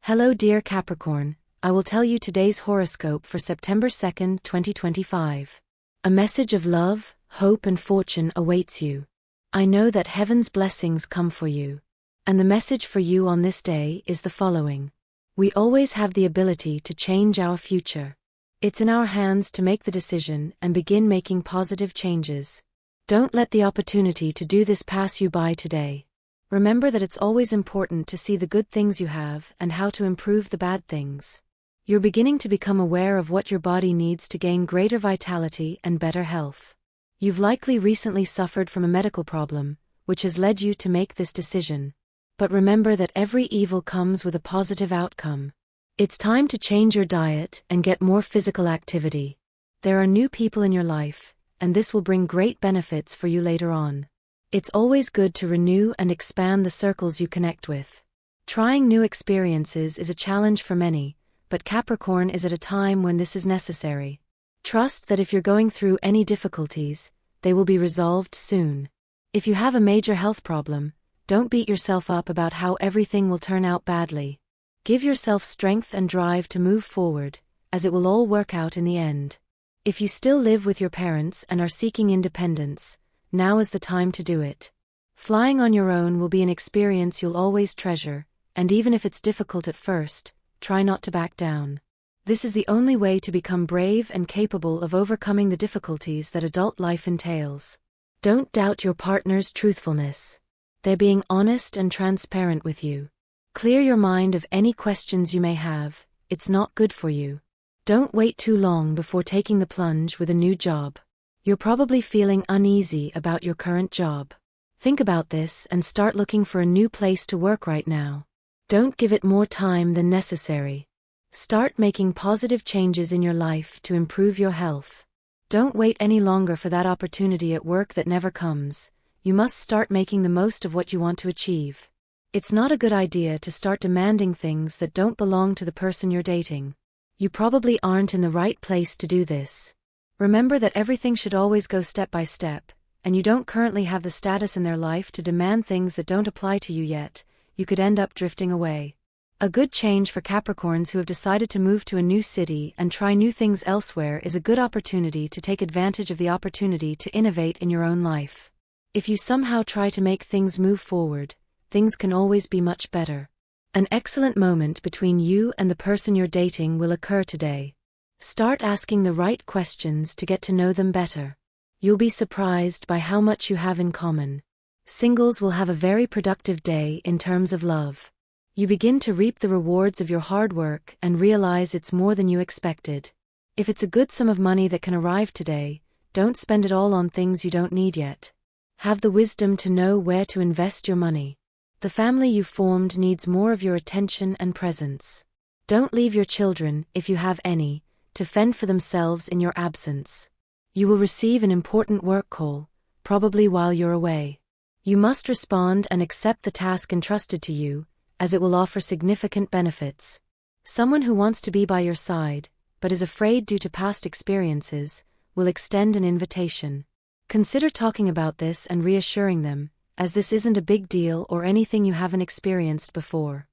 Hello dear Capricorn, I will tell you today's horoscope for September 2nd, 2025. A message of love, hope and fortune awaits you. I know that heaven's blessings come for you. And the message for you on this day is the following. We always have the ability to change our future. It's in our hands to make the decision and begin making positive changes. Don't let the opportunity to do this pass you by today. Remember that it's always important to see the good things you have and how to improve the bad things. You're beginning to become aware of what your body needs to gain greater vitality and better health. You've likely recently suffered from a medical problem, which has led you to make this decision. But remember that every evil comes with a positive outcome. It's time to change your diet and get more physical activity. There are new people in your life, and this will bring great benefits for you later on. It's always good to renew and expand the circles you connect with. Trying new experiences is a challenge for many, but Capricorn is at a time when this is necessary. Trust that if you're going through any difficulties, they will be resolved soon. If you have a major health problem, don't beat yourself up about how everything will turn out badly. Give yourself strength and drive to move forward, as it will all work out in the end. If you still live with your parents and are seeking independence, now is the time to do it. Flying on your own will be an experience you'll always treasure, and even if it's difficult at first, try not to back down. This is the only way to become brave and capable of overcoming the difficulties that adult life entails. Don't doubt your partner's truthfulness. They're being honest and transparent with you. Clear your mind of any questions you may have, it's not good for you. Don't wait too long before taking the plunge with a new job. You're probably feeling uneasy about your current job. Think about this and start looking for a new place to work right now. Don't give it more time than necessary. Start making positive changes in your life to improve your health. Don't wait any longer for that opportunity at work that never comes. You must start making the most of what you want to achieve. It's not a good idea to start demanding things that don't belong to the person you're dating. You probably aren't in the right place to do this. Remember that everything should always go step by step, and you don't currently have the status in their life to demand things that don't apply to you yet. You could end up drifting away. A good change for Capricorns who have decided to move to a new city and try new things elsewhere is a good opportunity to take advantage of the opportunity to innovate in your own life. If you somehow try to make things move forward, things can always be much better. An excellent moment between you and the person you're dating will occur today. Start asking the right questions to get to know them better. You'll be surprised by how much you have in common. Singles will have a very productive day in terms of love. You begin to reap the rewards of your hard work and realize it's more than you expected. If it's a good sum of money that can arrive today, don't spend it all on things you don't need yet. Have the wisdom to know where to invest your money. The family you formed needs more of your attention and presence. Don't leave your children, if you have any, to fend for themselves in your absence. You will receive an important work call, probably while you're away. You must respond and accept the task entrusted to you, as it will offer significant benefits. Someone who wants to be by your side, but is afraid due to past experiences, will extend an invitation. Consider talking about this and reassuring them, as this isn't a big deal or anything you haven't experienced before.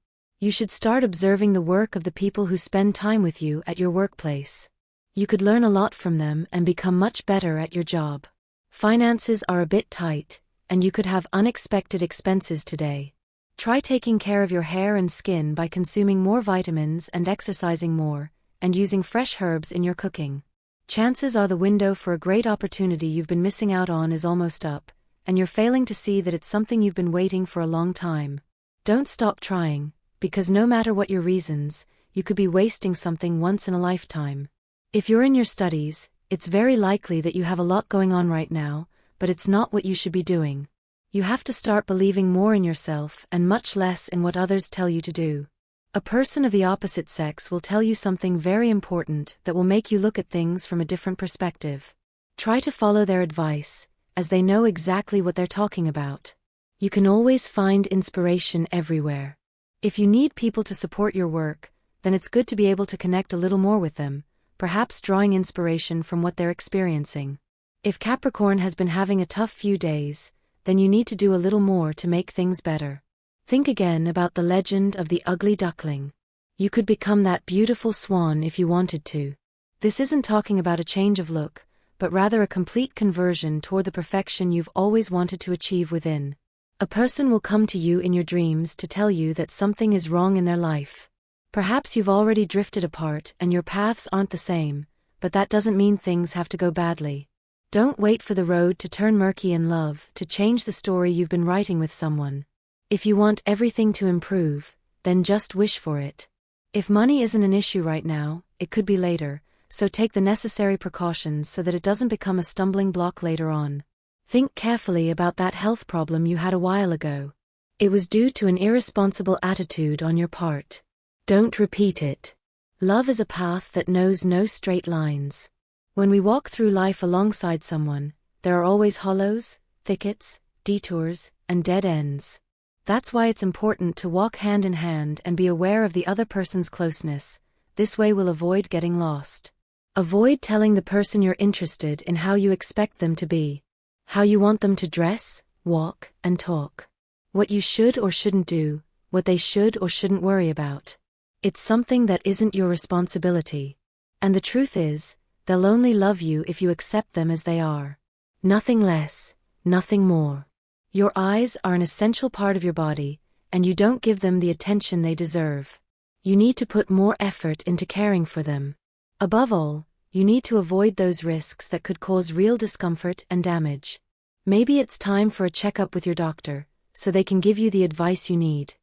You should start observing the work of the people who spend time with you at your workplace. You could learn a lot from them and become much better at your job. Finances are a bit tight, and you could have unexpected expenses today. Try taking care of your hair and skin by consuming more vitamins and exercising more, and using fresh herbs in your cooking. Chances are the window for a great opportunity you've been missing out on is almost up, and you're failing to see that it's something you've been waiting for a long time. Don't stop trying, because no matter what your reasons, you could be wasting something once in a lifetime. If you're in your studies, it's very likely that you have a lot going on right now, but it's not what you should be doing. You have to start believing more in yourself and much less in what others tell you to do. A person of the opposite sex will tell you something very important that will make you look at things from a different perspective. Try to follow their advice, as they know exactly what they're talking about. You can always find inspiration everywhere. If you need people to support your work, then it's good to be able to connect a little more with them, perhaps drawing inspiration from what they're experiencing. If Capricorn has been having a tough few days, then you need to do a little more to make things better. Think again about the legend of the ugly duckling. You could become that beautiful swan if you wanted to. This isn't talking about a change of look, but rather a complete conversion toward the perfection you've always wanted to achieve within. A person will come to you in your dreams to tell you that something is wrong in their life. Perhaps you've already drifted apart and your paths aren't the same, but that doesn't mean things have to go badly. Don't wait for the road to turn murky in love to change the story you've been writing with someone. If you want everything to improve, then just wish for it. If money isn't an issue right now, it could be later, so take the necessary precautions so that it doesn't become a stumbling block later on. Think carefully about that health problem you had a while ago. It was due to an irresponsible attitude on your part. Don't repeat it. Love is a path that knows no straight lines. When we walk through life alongside someone, there are always hollows, thickets, detours, and dead ends. That's why it's important to walk hand in hand and be aware of the other person's closeness. This way we'll avoid getting lost. Avoid telling the person you're interested in how you expect them to be, how you want them to dress, walk, and talk, what you should or shouldn't do, what they should or shouldn't worry about. It's something that isn't your responsibility. And the truth is, they'll only love you if you accept them as they are. Nothing less, nothing more. Your eyes are an essential part of your body, and you don't give them the attention they deserve. You need to put more effort into caring for them. Above all, you need to avoid those risks that could cause real discomfort and damage. Maybe it's time for a checkup with your doctor, so they can give you the advice you need.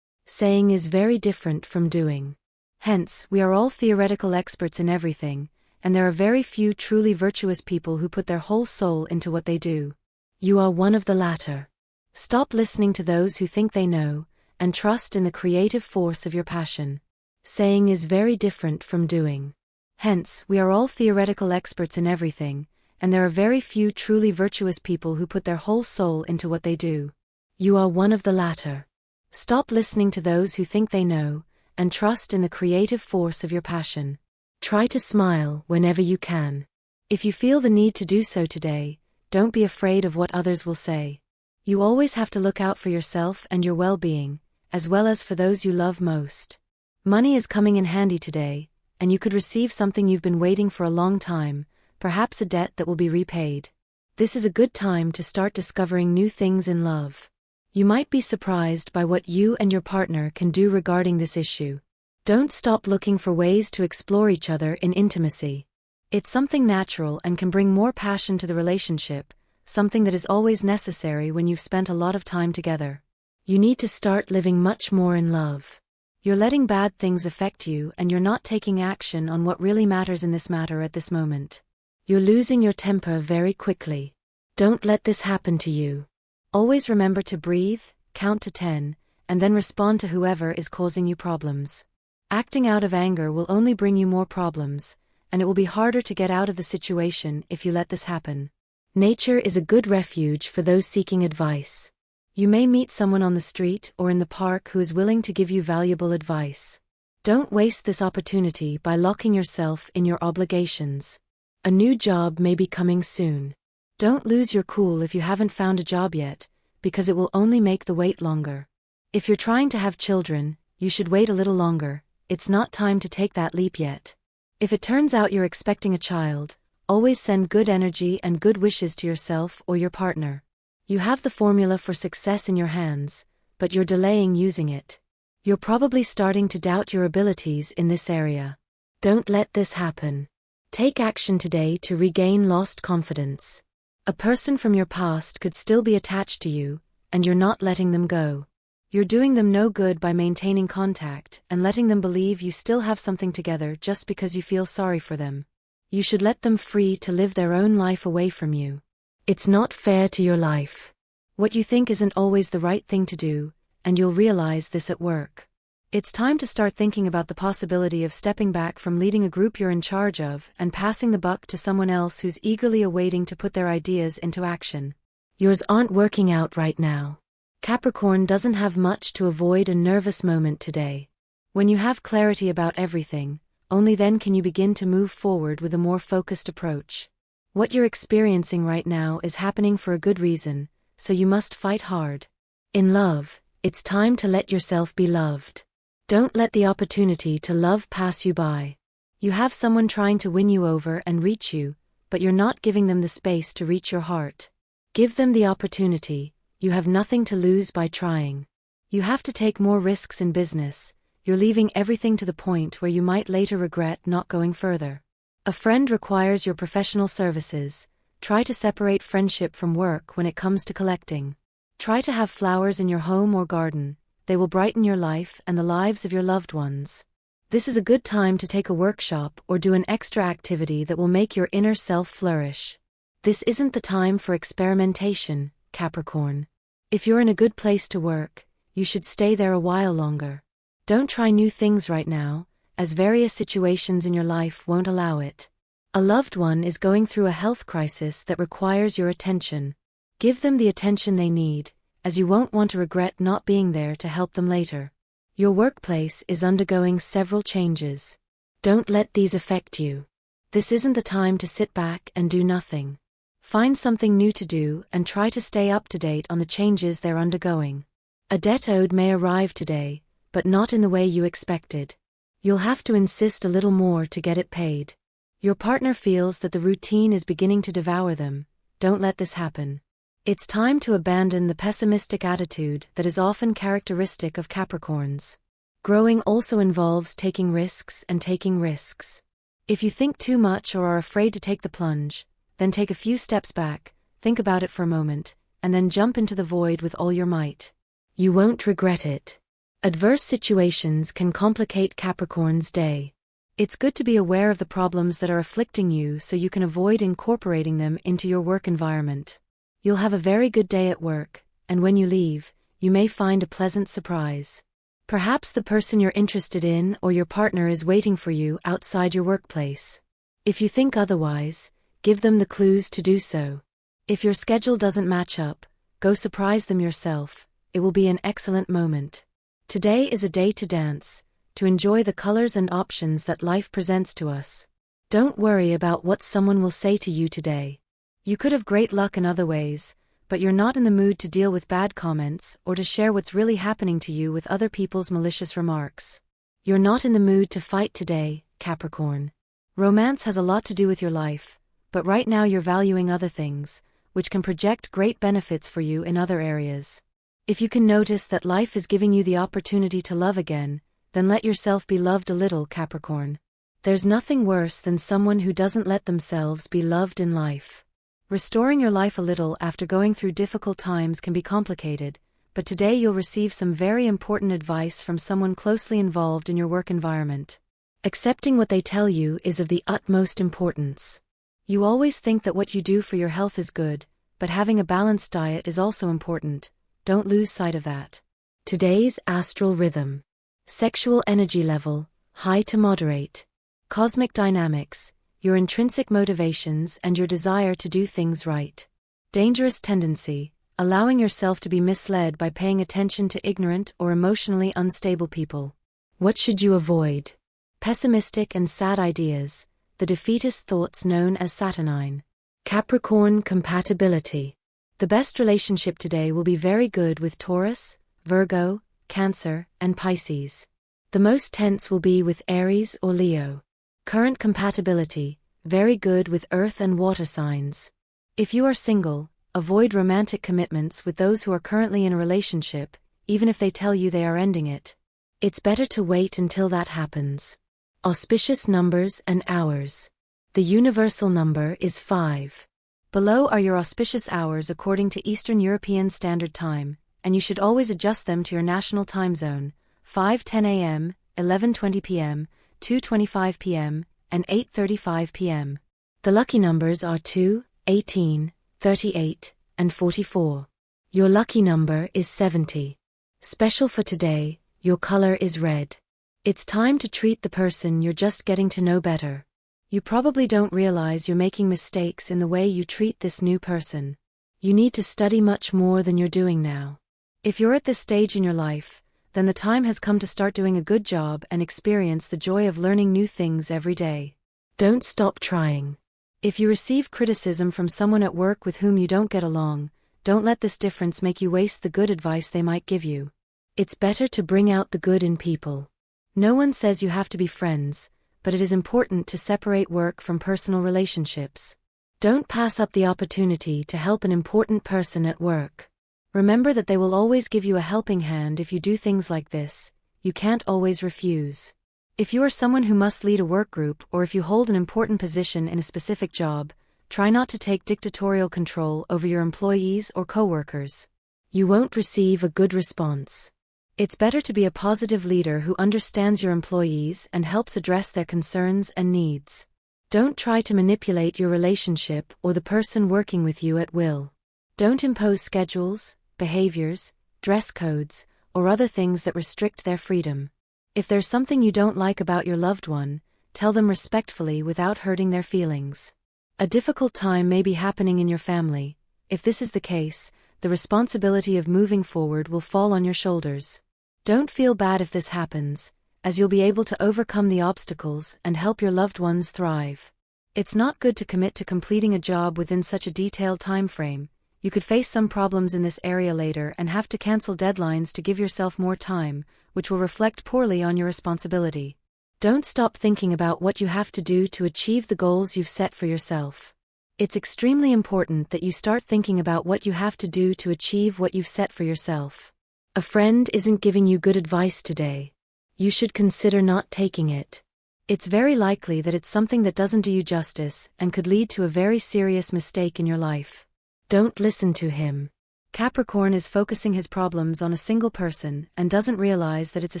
Saying is very different from doing. Hence, we are all theoretical experts in everything, and there are very few truly virtuous people who put their whole soul into what they do. You are one of the latter. Stop listening to those who think they know, and trust in the creative force of your passion. Saying is very different from doing. Hence, we are all theoretical experts in everything, and there are very few truly virtuous people who put their whole soul into what they do. You are one of the latter. Stop listening to those who think they know, and trust in the creative force of your passion. Try to smile whenever you can. If you feel the need to do so today, don't be afraid of what others will say. You always have to look out for yourself and your well-being, as well as for those you love most. Money is coming in handy today, and you could receive something you've been waiting for a long time, perhaps a debt that will be repaid. This is a good time to start discovering new things in love. You might be surprised by what you and your partner can do regarding this issue. Don't stop looking for ways to explore each other in intimacy. It's something natural and can bring more passion to the relationship, something that is always necessary when you've spent a lot of time together. You need to start living much more in love. You're letting bad things affect you and you're not taking action on what really matters in this matter at this moment. You're losing your temper very quickly. Don't let this happen to you. Always remember to breathe, count to 10, and then respond to whoever is causing you problems. Acting out of anger will only bring you more problems, and it will be harder to get out of the situation if you let this happen. Nature is a good refuge for those seeking advice. You may meet someone on the street or in the park who is willing to give you valuable advice. Don't waste this opportunity by locking yourself in your obligations. A new job may be coming soon. Don't lose your cool if you haven't found a job yet, because it will only make the wait longer. If you're trying to have children, you should wait a little longer. It's not time to take that leap yet. If it turns out you're expecting a child, always send good energy and good wishes to yourself or your partner. You have the formula for success in your hands, but you're delaying using it. You're probably starting to doubt your abilities in this area. Don't let this happen. Take action today to regain lost confidence. A person from your past could still be attached to you, and you're not letting them go. You're doing them no good by maintaining contact and letting them believe you still have something together just because you feel sorry for them. You should let them free to live their own life away from you. It's not fair to your life. What you think isn't always the right thing to do, and you'll realize this at work. It's time to start thinking about the possibility of stepping back from leading a group you're in charge of and passing the buck to someone else who's eagerly awaiting to put their ideas into action. Yours aren't working out right now. Capricorn doesn't have much to avoid a nervous moment today. When you have clarity about everything, only then can you begin to move forward with a more focused approach. What you're experiencing right now is happening for a good reason, so you must fight hard. In love, it's time to let yourself be loved. Don't let the opportunity to love pass you by. You have someone trying to win you over and reach you, but you're not giving them the space to reach your heart. Give them the opportunity. You have nothing to lose by trying. You have to take more risks in business. You're leaving everything to the point where you might later regret not going further. A friend requires your professional services. Try to separate friendship from work when it comes to collecting. Try to have flowers in your home or garden. They will brighten your life and the lives of your loved ones. This is a good time to take a workshop or do an extra activity that will make your inner self flourish. This isn't the time for experimentation, Capricorn. If you're in a good place to work, you should stay there a while longer. Don't try new things right now, as various situations in your life won't allow it. A loved one is going through a health crisis that requires your attention. Give them the attention they need, as you won't want to regret not being there to help them later. Your workplace is undergoing several changes. Don't let these affect you. This isn't the time to sit back and do nothing. Find something new to do and try to stay up to date on the changes they're undergoing. A debt owed may arrive today, but not in the way you expected. You'll have to insist a little more to get it paid. Your partner feels that the routine is beginning to devour them. Don't let this happen. It's time to abandon the pessimistic attitude that is often characteristic of Capricorns. Growing also involves taking risks and taking risks. If you think too much or are afraid to take the plunge, then take a few steps back, think about it for a moment, and then jump into the void with all your might. You won't regret it. Adverse situations can complicate Capricorn's day. It's good to be aware of the problems that are afflicting you so you can avoid incorporating them into your work environment. You'll have a very good day at work, and when you leave, you may find a pleasant surprise. Perhaps the person you're interested in or your partner is waiting for you outside your workplace. If you think otherwise, give them the clues to do so. If your schedule doesn't match up, go surprise them yourself. It will be an excellent moment. Today is a day to dance, to enjoy the colors and options that life presents to us. Don't worry about what someone will say to you today. You could have great luck in other ways, but you're not in the mood to deal with bad comments or to share what's really happening to you with other people's malicious remarks. You're not in the mood to fight today, Capricorn. Romance has a lot to do with your life, but right now you're valuing other things, which can project great benefits for you in other areas. If you can notice that life is giving you the opportunity to love again, then let yourself be loved a little, Capricorn. There's nothing worse than someone who doesn't let themselves be loved in life. Restoring your life a little after going through difficult times can be complicated, but today you'll receive some very important advice from someone closely involved in your work environment. Accepting what they tell you is of the utmost importance. You always think that what you do for your health is good, but having a balanced diet is also important. Don't lose sight of that. Today's astral rhythm. Sexual energy level, high to moderate. Cosmic dynamics, your intrinsic motivations and your desire to do things right. Dangerous tendency, allowing yourself to be misled by paying attention to ignorant or emotionally unstable people. What should you avoid? Pessimistic and sad ideas, the defeatist thoughts known as saturnine. Capricorn compatibility. The best relationship today will be very good with Taurus, Virgo, Cancer, and Pisces. The most tense will be with Aries or Leo. Current compatibility, very good with earth and water signs. If you are single, avoid romantic commitments with those who are currently in a relationship, even if they tell you they are ending it. It's better to wait until that happens. Auspicious numbers and hours. The universal number is 5. Below are your auspicious hours according to Eastern European Standard Time, and you should always adjust them to your national time zone: 5:10 a.m., 11:20 p.m., 2:25 p.m., and 8:35 p.m. The lucky numbers are 2, 18, 38, and 44. Your lucky number is 70. Special for today, your color is red. It's time to treat the person you're just getting to know better. You probably don't realize you're making mistakes in the way you treat this new person. You need to study much more than you're doing now. If you're at this stage in your life, then the time has come to start doing a good job and experience the joy of learning new things every day. Don't stop trying. If you receive criticism from someone at work with whom you don't get along, don't let this difference make you waste the good advice they might give you. It's better to bring out the good in people. No one says you have to be friends, but it is important to separate work from personal relationships. Don't pass up the opportunity to help an important person at work. Remember that they will always give you a helping hand if you do things like this. You can't always refuse. If you are someone who must lead a work group or if you hold an important position in a specific job, try not to take dictatorial control over your employees or coworkers. You won't receive a good response. It's better to be a positive leader who understands your employees and helps address their concerns and needs. Don't try to manipulate your relationship or the person working with you at will. Don't impose schedules, behaviors, dress codes, or other things that restrict their freedom. If there's something you don't like about your loved one, tell them respectfully without hurting their feelings. A difficult time may be happening in your family. If this is the case, the responsibility of moving forward will fall on your shoulders. Don't feel bad if this happens, as you'll be able to overcome the obstacles and help your loved ones thrive. It's not good to commit to completing a job within such a detailed time frame. You could face some problems in this area later and have to cancel deadlines to give yourself more time, which will reflect poorly on your responsibility. Don't stop thinking about what you have to do to achieve the goals you've set for yourself. It's extremely important that you start thinking about what you have to do to achieve what you've set for yourself. A friend isn't giving you good advice today. You should consider not taking it. It's very likely that it's something that doesn't do you justice and could lead to a very serious mistake in your life. Don't listen to him. Capricorn is focusing his problems on a single person and doesn't realize that it's a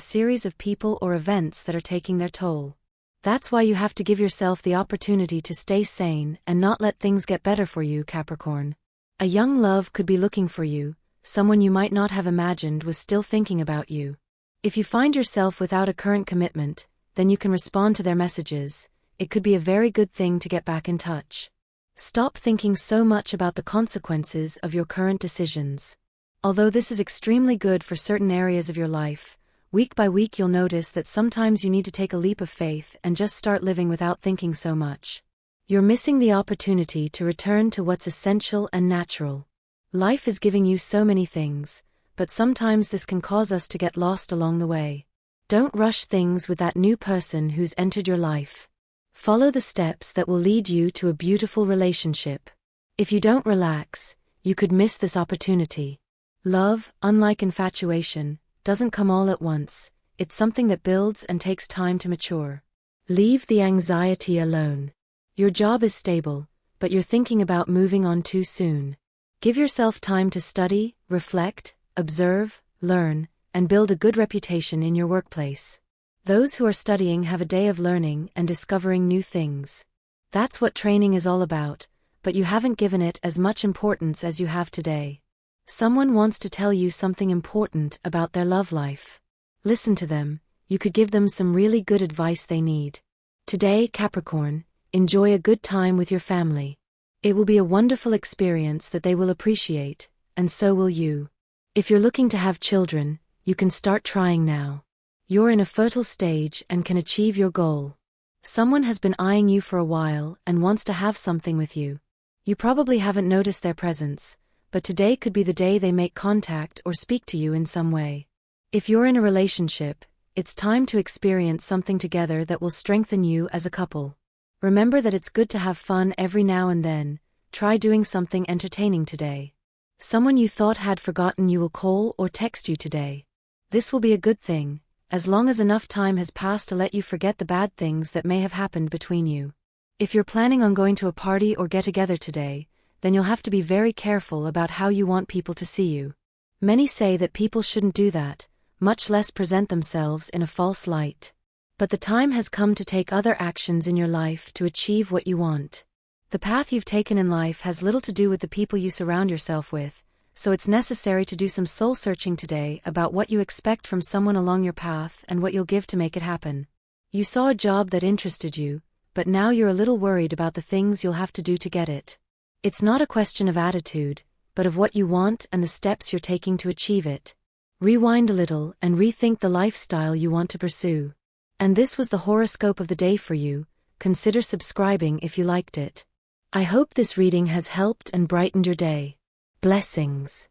series of people or events that are taking their toll. That's why you have to give yourself the opportunity to stay sane and not let things get better for you, Capricorn. A young love could be looking for you, someone you might not have imagined was still thinking about you. If you find yourself without a current commitment, then you can respond to their messages. It could be a very good thing to get back in touch. Stop thinking so much about the consequences of your current decisions. Although this is extremely good for certain areas of your life, week by week you'll notice that sometimes you need to take a leap of faith and just start living without thinking so much. You're missing the opportunity to return to what's essential and natural. Life is giving you so many things, but sometimes this can cause us to get lost along the way. Don't rush things with that new person who's entered your life. Follow the steps that will lead you to a beautiful relationship. If you don't relax, you could miss this opportunity. Love, unlike infatuation, doesn't come all at once. It's something that builds and takes time to mature. Leave the anxiety alone. Your job is stable, but you're thinking about moving on too soon. Give yourself time to study, reflect, observe, learn, and build a good reputation in your workplace. Those who are studying have a day of learning and discovering new things. That's what training is all about, but you haven't given it as much importance as you have today. Someone wants to tell you something important about their love life. Listen to them. You could give them some really good advice they need. Today, Capricorn, enjoy a good time with your family. It will be a wonderful experience that they will appreciate, and so will you. If you're looking to have children, you can start trying now. You're in a fertile stage and can achieve your goal. Someone has been eyeing you for a while and wants to have something with you. You probably haven't noticed their presence, but today could be the day they make contact or speak to you in some way. If you're in a relationship, it's time to experience something together that will strengthen you as a couple. Remember that it's good to have fun every now and then. Try doing something entertaining today. Someone you thought had forgotten you will call or text you today. This will be a good thing, as long as enough time has passed to let you forget the bad things that may have happened between you. If you're planning on going to a party or get-together today, then you'll have to be very careful about how you want people to see you. Many say that people shouldn't do that, much less present themselves in a false light. But the time has come to take other actions in your life to achieve what you want. The path you've taken in life has little to do with the people you surround yourself with, so it's necessary to do some soul-searching today about what you expect from someone along your path and what you'll give to make it happen. You saw a job that interested you, but now you're a little worried about the things you'll have to do to get it. It's not a question of attitude, but of what you want and the steps you're taking to achieve it. Rewind a little and rethink the lifestyle you want to pursue. And this was the horoscope of the day for you. Consider subscribing if you liked it. I hope this reading has helped and brightened your day. Blessings.